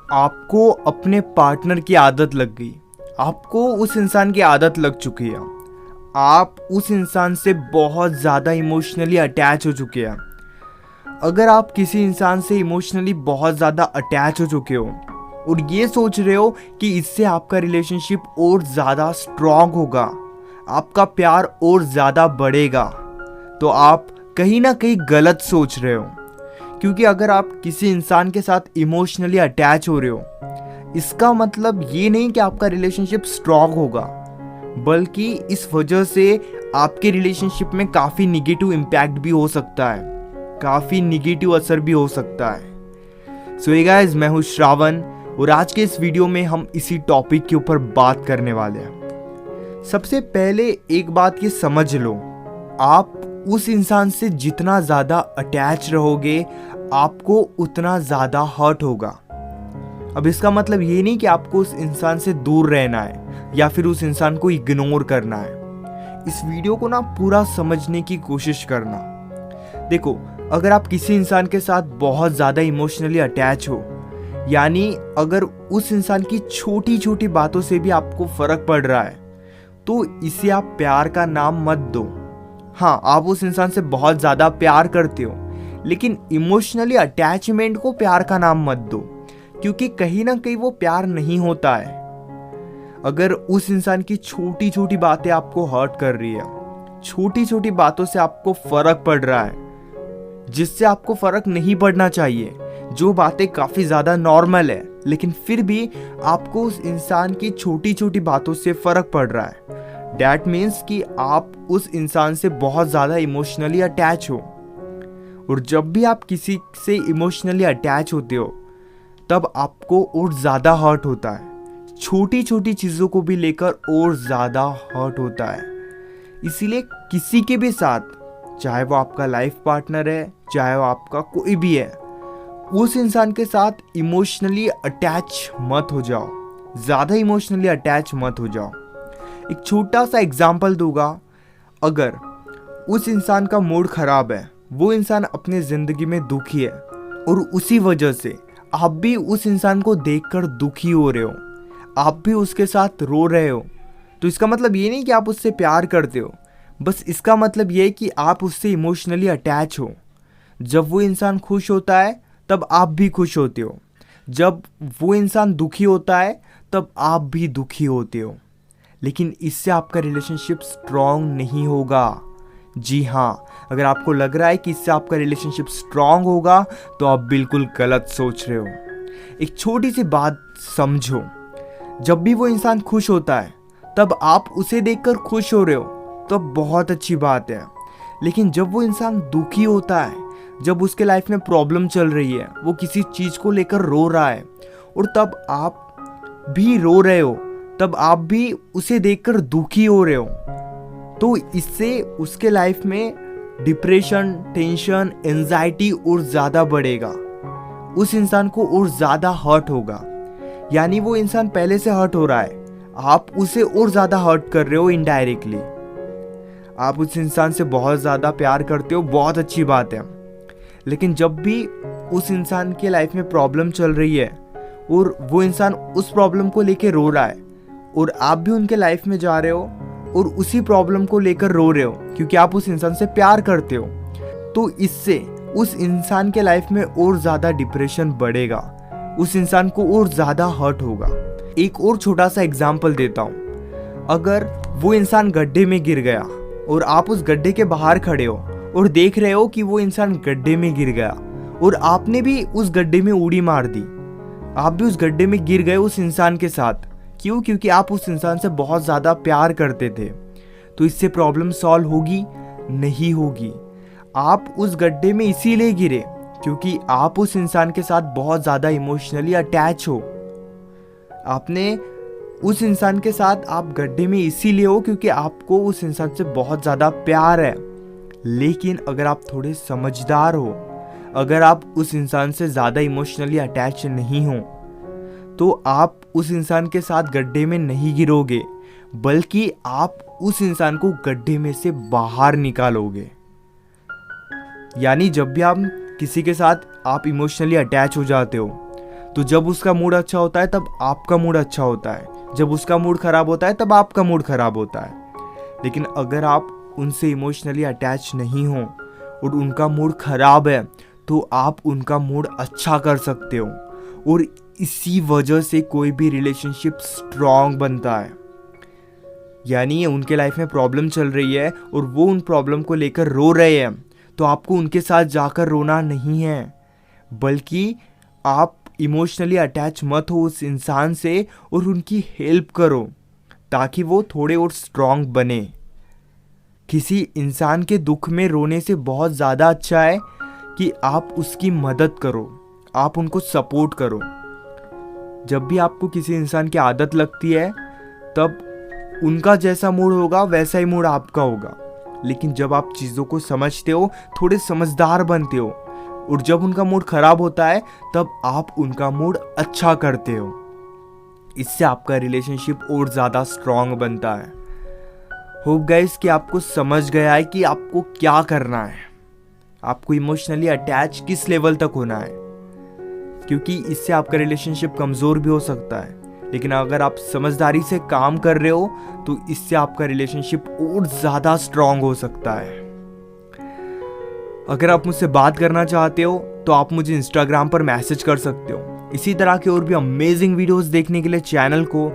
आपको अपने पार्टनर की आदत लग गई, आपको उस इंसान की आदत लग चुकी है, आप उस इंसान से बहुत ज़्यादा इमोशनली अटैच हो चुके हैं। अगर आप किसी इंसान से इमोशनली बहुत ज़्यादा अटैच हो चुके हो और ये सोच रहे हो कि इससे आपका रिलेशनशिप और ज़्यादा स्ट्रांग होगा, आपका प्यार और ज़्यादा बढ़ेगा, तो आप कहीं ना कहीं गलत सोच रहे हो। क्योंकि अगर आप किसी इंसान के साथ इमोशनली अटैच हो रहे हो, इसका मतलब ये नहीं कि आपका रिलेशनशिप स्ट्रांग होगा, बल्कि इस वजह से आपके रिलेशनशिप में काफ़ी निगेटिव इम्पैक्ट भी हो सकता है, काफ़ी निगेटिव असर भी हो सकता है। सो हे गाइस, मैं हूँ श्रावण और आज के इस वीडियो में हम इसी टॉपिक के ऊपर बात करने वाले हैं। सबसे पहले एक बात ये समझ लो, आप उस इंसान से जितना ज़्यादा अटैच रहोगे, आपको उतना ज़्यादा हर्ट होगा। अब इसका मतलब ये नहीं कि आपको उस इंसान से दूर रहना है या फिर उस इंसान को इग्नोर करना है। इस वीडियो को ना पूरा समझने की कोशिश करना। देखो, अगर आप किसी इंसान के साथ बहुत ज़्यादा इमोशनली अटैच हो, यानी अगर उस इंसान की छोटी छोटी बातों से भी आपको फ़र्क पड़ रहा है, तो इसे आप प्यार का नाम मत दो। हाँ, आप उस इंसान से बहुत ज़्यादा प्यार करते हो, लेकिन इमोशनली अटैचमेंट को प्यार का नाम मत दो, क्योंकि कहीं ना कहीं वो प्यार नहीं होता है। अगर उस इंसान की छोटी छोटी बातें आपको हर्ट कर रही है, छोटी छोटी बातों से आपको फ़र्क पड़ रहा है, जिससे आपको फ़र्क नहीं पड़ना चाहिए, जो बातें काफ़ी ज़्यादा नॉर्मल है, लेकिन फिर भी आपको उस इंसान की छोटी छोटी बातों से फ़र्क पड़ रहा है, डैट मीन्स कि आप उस इंसान से बहुत ज़्यादा इमोशनली अटैच हो। और जब भी आप किसी से इमोशनली अटैच होते हो, तब आपको और ज़्यादा हर्ट होता है, छोटी छोटी चीज़ों को भी लेकर और ज़्यादा हर्ट होता है। इसीलिए किसी के भी साथ, चाहे वो आपका लाइफ पार्टनर है, चाहे वो आपका कोई भी है, उस इंसान के साथ इमोशनली अटैच मत हो जाओ, ज़्यादा इमोशनली अटैच मत हो जाओ। एक छोटा सा एग्जाम्पल दूंगा। अगर उस इंसान का मूड खराब है, वो इंसान अपने ज़िंदगी में दुखी है और उसी वजह से आप भी उस इंसान को देखकर दुखी हो रहे हो, आप भी उसके साथ रो रहे हो, तो इसका मतलब ये नहीं कि आप उससे प्यार करते हो, बस इसका मतलब ये है कि आप उससे इमोशनली अटैच हो। जब वो इंसान खुश होता है, तब आप भी खुश होते हो। जब वो इंसान दुखी होता है, तब आप भी दुखी होते हो। लेकिन इससे आपका रिलेशनशिप स्ट्रांग नहीं होगा। जी हाँ, अगर आपको लग रहा है कि इससे आपका रिलेशनशिप स्ट्रांग होगा, तो आप बिल्कुल गलत सोच रहे हो। एक छोटी सी बात समझो, जब भी वो इंसान खुश होता है, तब आप उसे देखकर खुश हो रहे हो, तो बहुत अच्छी बात है। लेकिन जब वो इंसान दुखी होता है, जब उसके लाइफ में प्रॉब्लम चल रही है, वो किसी चीज़ को लेकर रो रहा है, और तब आप भी रो रहे हो, तब आप भी उसे देखकर दुखी हो रहे हो, तो इससे उसके लाइफ में डिप्रेशन, टेंशन, एंजाइटी और ज़्यादा बढ़ेगा। उस इंसान को और ज़्यादा हर्ट होगा। यानी वो इंसान पहले से हर्ट हो रहा है, आप उसे और ज़्यादा हर्ट कर रहे हो इनडायरेक्टली। आप उस इंसान से बहुत ज़्यादा प्यार करते हो, बहुत अच्छी बात है, लेकिन जब भी उस इंसान के लाइफ में प्रॉब्लम चल रही है और वो इंसान उस प्रॉब्लम को लेकर रो रहा है, और आप भी उनके लाइफ में जा रहे हो और उसी प्रॉब्लम को लेकर रो रहे हो क्योंकि आप उस इंसान से प्यार करते हो, तो इससे उस इंसान के लाइफ में और ज़्यादा डिप्रेशन बढ़ेगा, उस इंसान को और ज़्यादा हर्ट होगा। एक और छोटा सा एग्जाम्पल देता हूँ। अगर वो इंसान गड्ढे में गिर गया और आप उस गड्ढे के बाहर खड़े हो और देख रहे हो कि वो इंसान गड्ढे में गिर गया, और आपने भी उस गड्ढे में उड़ी मार दी, आप भी उस गड्ढे में गिर गए उस इंसान के साथ। क्यों? क्योंकि आप उस इंसान से बहुत ज़्यादा प्यार करते थे। तो इससे प्रॉब्लम सॉल्व होगी? नहीं होगी। आप उस गड्ढे में इसीलिए गिरे क्योंकि आप उस इंसान के साथ बहुत ज़्यादा इमोशनली अटैच हो। आपने उस इंसान के साथ आप गड्ढे में इसीलिए हो क्योंकि आपको उस इंसान से बहुत ज़्यादा प्यार है। लेकिन अगर आप थोड़े समझदार हो, अगर आप उस इंसान से ज़्यादा इमोशनली अटैच नहीं हो, तो आप उस इंसान के साथ गड्ढे में नहीं गिरोगे, बल्कि आप उस इंसान को गड्ढे में से बाहर निकालोगे। यानी जब भी आप किसी के साथ आप इमोशनली अटैच हो जाते हो, तो जब उसका मूड अच्छा होता है तब आपका मूड अच्छा होता है, जब उसका मूड खराब होता है तब आपका मूड खराब होता है। लेकिन अगर आप उनसे इमोशनली अटैच नहीं हो और उनका मूड खराब है तो आप उनका मूड अच्छा कर सकते हो, और इसी वजह से कोई भी रिलेशनशिप स्ट्रांग बनता है। यानी उनके लाइफ में प्रॉब्लम चल रही है और वो उन प्रॉब्लम को लेकर रो रहे हैं, तो आपको उनके साथ जाकर रोना नहीं है, बल्कि आप इमोशनली अटैच मत हो उस इंसान से और उनकी हेल्प करो ताकि वो थोड़े और स्ट्रांग बने। किसी इंसान के दुख में रोने से बहुत ज़्यादा अच्छा है कि आप उसकी मदद करो, आप उनको सपोर्ट करो। जब भी आपको किसी इंसान की आदत लगती है तब उनका जैसा मूड होगा वैसा ही मूड आपका होगा। लेकिन जब आप चीज़ों को समझते हो, थोड़े समझदार बनते हो, और जब उनका मूड खराब होता है तब आप उनका मूड अच्छा करते हो, इससे आपका रिलेशनशिप और ज़्यादा स्ट्रांग बनता है। होप गाइस कि आपको समझ गया है कि आपको क्या करना है, आपको इमोशनली अटैच किस लेवल तक होना है, क्योंकि इससे आपका रिलेशनशिप कमज़ोर भी हो सकता है। लेकिन अगर आप समझदारी से काम कर रहे हो तो इससे आपका रिलेशनशिप और ज़्यादा स्ट्रांग हो सकता है। अगर आप मुझसे बात करना चाहते हो तो आप मुझे इंस्टाग्राम पर मैसेज कर सकते हो। इसी तरह के और भी अमेजिंग वीडियोस देखने के लिए चैनल को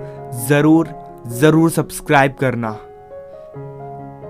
ज़रूर सब्सक्राइब करना।